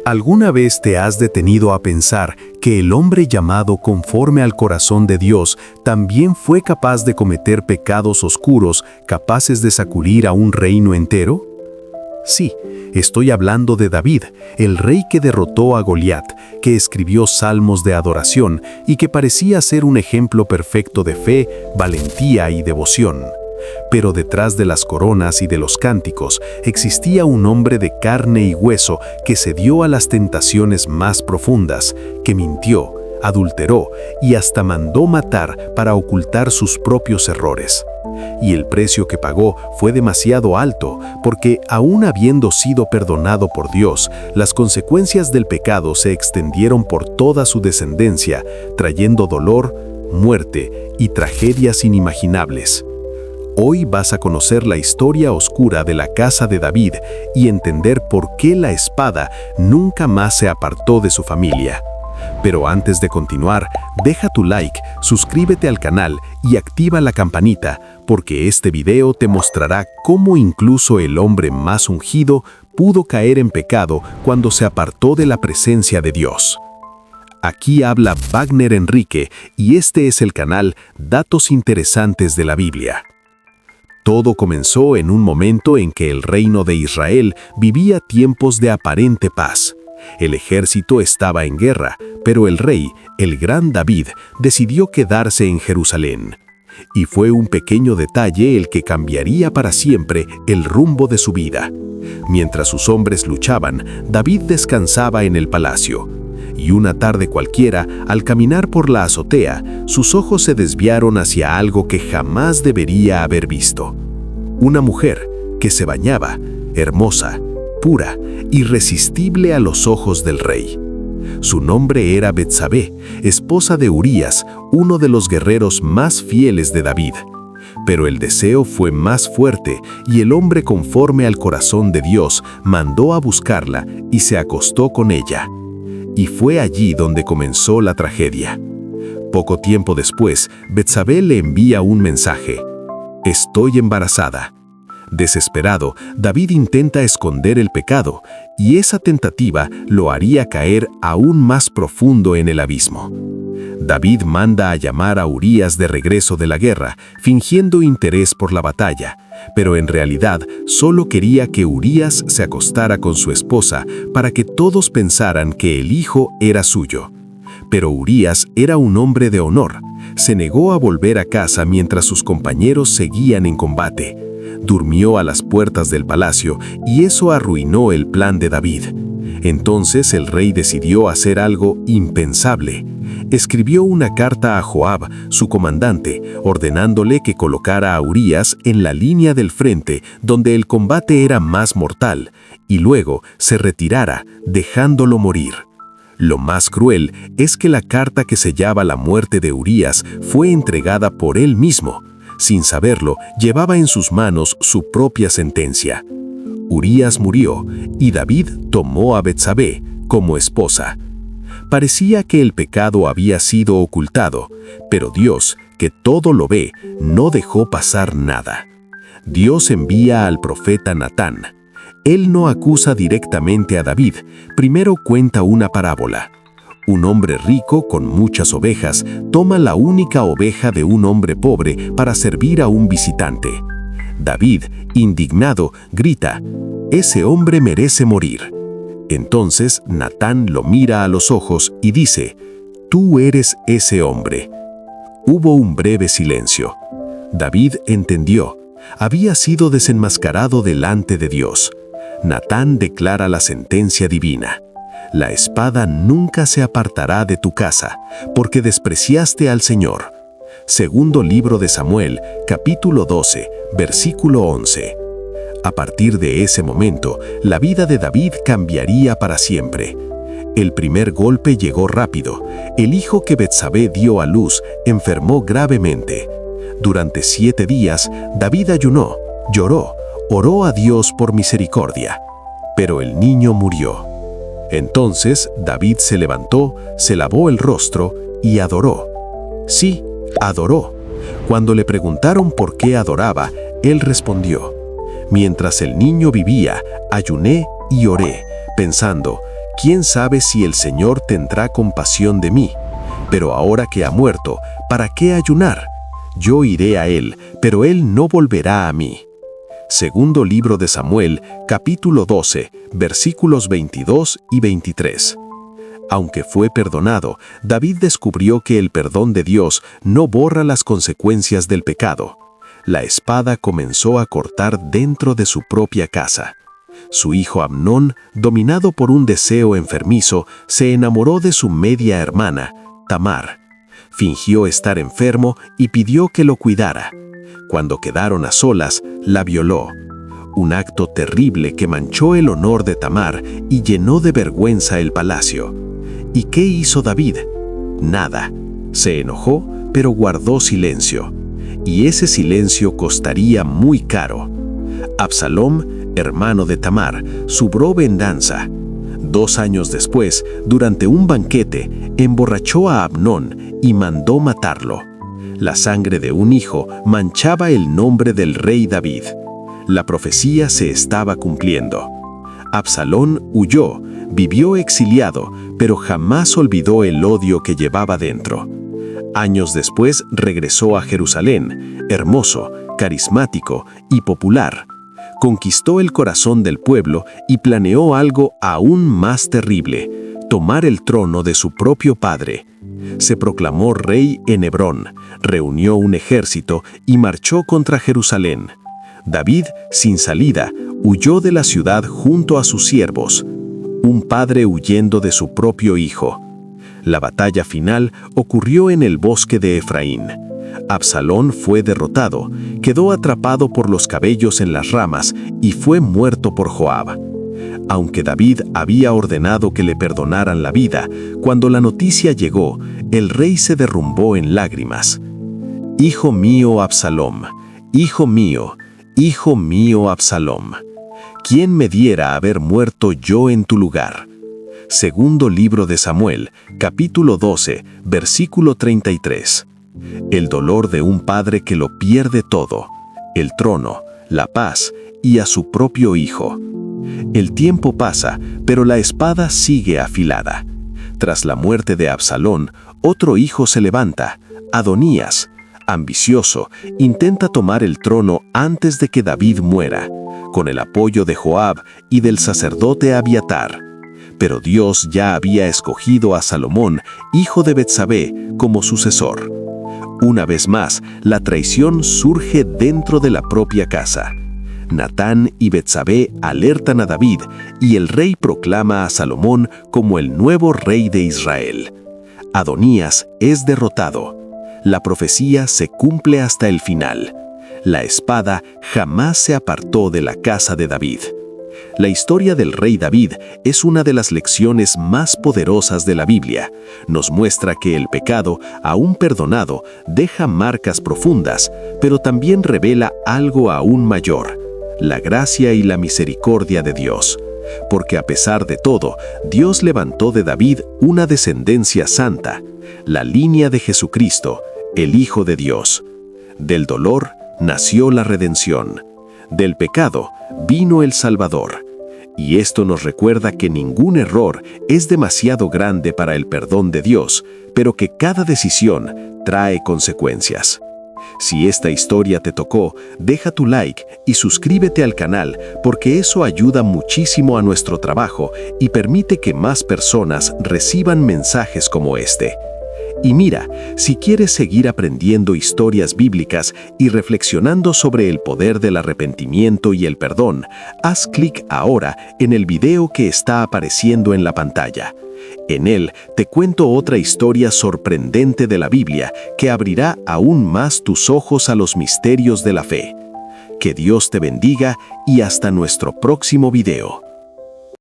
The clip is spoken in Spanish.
¿Alguna vez te has detenido a pensar que el hombre llamado conforme al corazón de Dios también fue capaz de cometer pecados oscuros capaces de sacudir a un reino entero? Sí, estoy hablando de David, el rey que derrotó a Goliat, que escribió salmos de adoración y que parecía ser un ejemplo perfecto de fe, valentía y devoción. Pero detrás de las coronas y de los cánticos existía un hombre de carne y hueso que cedió a las tentaciones más profundas, que mintió, adulteró y hasta mandó matar para ocultar sus propios errores. Y el precio que pagó fue demasiado alto, porque aún habiendo sido perdonado por Dios, las consecuencias del pecado se extendieron por toda su descendencia, trayendo dolor, muerte y tragedias inimaginables. Hoy vas a conocer la historia oscura de la casa de David y entender por qué la espada nunca más se apartó de su familia. Pero antes de continuar, deja tu like, suscríbete al canal y activa la campanita, porque este video te mostrará cómo incluso el hombre más ungido pudo caer en pecado cuando se apartó de la presencia de Dios. Aquí habla Wagner Enrique y este es el canal Datos Interesantes de la Biblia. Todo comenzó en un momento en que el reino de Israel vivía tiempos de aparente paz. El ejército estaba en guerra, pero el rey, el gran David, decidió quedarse en Jerusalén. Y fue un pequeño detalle el que cambiaría para siempre el rumbo de su vida. Mientras sus hombres luchaban, David descansaba en el palacio. Y una tarde cualquiera, al caminar por la azotea, sus ojos se desviaron hacia algo que jamás debería haber visto. Una mujer que se bañaba, hermosa, pura, irresistible a los ojos del rey. Su nombre era Betsabé, esposa de Urías, uno de los guerreros más fieles de David. Pero el deseo fue más fuerte y el hombre conforme al corazón de Dios mandó a buscarla y se acostó con ella. Y fue allí donde comenzó la tragedia. Poco tiempo después, Betsabé le envía un mensaje: «Estoy embarazada». Desesperado, David intenta esconder el pecado, y esa tentativa lo haría caer aún más profundo en el abismo. David manda a llamar a Urías de regreso de la guerra, fingiendo interés por la batalla, pero en realidad solo quería que Urías se acostara con su esposa para que todos pensaran que el hijo era suyo. Pero Urías era un hombre de honor. Se negó a volver a casa mientras sus compañeros seguían en combate. Durmió a las puertas del palacio y eso arruinó el plan de David. Entonces el rey decidió hacer algo impensable. Escribió una carta a Joab, su comandante, ordenándole que colocara a Urías en la línea del frente donde el combate era más mortal, y luego se retirara, dejándolo morir. Lo más cruel es que la carta que sellaba la muerte de Urías fue entregada por él mismo. Sin saberlo, llevaba en sus manos su propia sentencia. Urías murió y David tomó a Betsabé como esposa. Parecía que el pecado había sido ocultado, pero Dios, que todo lo ve, no dejó pasar nada. Dios envía al profeta Natán. Él no acusa directamente a David, primero cuenta una parábola. Un hombre rico con muchas ovejas toma la única oveja de un hombre pobre para servir a un visitante. David, indignado, grita: «Ese hombre merece morir». Entonces Natán lo mira a los ojos y dice: «Tú eres ese hombre». Hubo un breve silencio. David entendió. Había sido desenmascarado delante de Dios. Natán declara la sentencia divina: «La espada nunca se apartará de tu casa, porque despreciaste al Señor». Segundo libro de Samuel, capítulo 12, versículo 11. A partir de ese momento, la vida de David cambiaría para siempre. El primer golpe llegó rápido. El hijo que Betsabé dio a luz enfermó gravemente. Durante 7 días, David ayunó, lloró, oró a Dios por misericordia. Pero el niño murió. Entonces David se levantó, se lavó el rostro y adoró. Sí, adoró. Cuando le preguntaron por qué adoraba, él respondió: «Mientras el niño vivía, ayuné y oré, pensando, ¿Quién sabe si el Señor tendrá compasión de mí? Pero ahora que ha muerto, ¿para qué ayunar? Yo iré a él, pero él no volverá a mí. Segundo libro de Samuel, capítulo 12, versículos 22 y 23. Aunque fue perdonado, David descubrió que el perdón de Dios no borra las consecuencias del pecado. La espada comenzó a cortar dentro de su propia casa. Su hijo Amnón, dominado por un deseo enfermizo, se enamoró de su media hermana, Tamar. Fingió estar enfermo y pidió que lo cuidara. Cuando quedaron a solas, la violó. Un acto terrible que manchó el honor de Tamar y llenó de vergüenza el palacio. ¿Y qué hizo David? Nada. Se enojó, pero guardó silencio. Y ese silencio costaría muy caro. Absalom, hermano de Tamar, subró venganza. 2 años después, durante un banquete, emborrachó a Amnón y mandó matarlo. La sangre de un hijo manchaba el nombre del rey David. La profecía se estaba cumpliendo. Absalón huyó, vivió exiliado, pero jamás olvidó el odio que llevaba dentro. Años después regresó a Jerusalén, hermoso, carismático y popular. Conquistó el corazón del pueblo y planeó algo aún más terrible: tomar el trono de su propio padre. Se proclamó rey en Hebrón, reunió un ejército y marchó contra Jerusalén. David, sin salida, huyó de la ciudad junto a sus siervos. Un padre huyendo de su propio hijo. La batalla final ocurrió en el bosque de Efraín. Absalón fue derrotado, quedó atrapado por los cabellos en las ramas y fue muerto por Joab. Aunque David había ordenado que le perdonaran la vida, cuando la noticia llegó, el rey se derrumbó en lágrimas. «Hijo mío Absalom, hijo mío Absalom, ¿quién me diera haber muerto yo en tu lugar?» Segundo libro de Samuel, capítulo 12, versículo 33. El dolor de un padre que lo pierde todo: el trono, la paz y a su propio hijo. El tiempo pasa, pero la espada sigue afilada. Tras la muerte de Absalón, otro hijo se levanta, Adonías. Ambicioso, intenta tomar el trono antes de que David muera, con el apoyo de Joab y del sacerdote Abiatar. Pero Dios ya había escogido a Salomón, hijo de Betsabé, como sucesor. Una vez más, la traición surge dentro de la propia casa. Natán y Betsabé alertan a David y el rey proclama a Salomón como el nuevo rey de Israel. Adonías es derrotado. La profecía se cumple hasta el final. La espada jamás se apartó de la casa de David. La historia del rey David es una de las lecciones más poderosas de la Biblia. Nos muestra que el pecado, aún perdonado, deja marcas profundas, pero también revela algo aún mayor: la gracia y la misericordia de Dios. Porque a pesar de todo, Dios levantó de David una descendencia santa, la línea de Jesucristo, el Hijo de Dios. Del dolor nació la redención. Del pecado vino el Salvador. Y esto nos recuerda que ningún error es demasiado grande para el perdón de Dios, pero que cada decisión trae consecuencias. Si esta historia te tocó, deja tu like y suscríbete al canal, porque eso ayuda muchísimo a nuestro trabajo y permite que más personas reciban mensajes como este. Y mira, si quieres seguir aprendiendo historias bíblicas y reflexionando sobre el poder del arrepentimiento y el perdón, haz clic ahora en el video que está apareciendo en la pantalla. En él te cuento otra historia sorprendente de la Biblia que abrirá aún más tus ojos a los misterios de la fe. Que Dios te bendiga y hasta nuestro próximo video.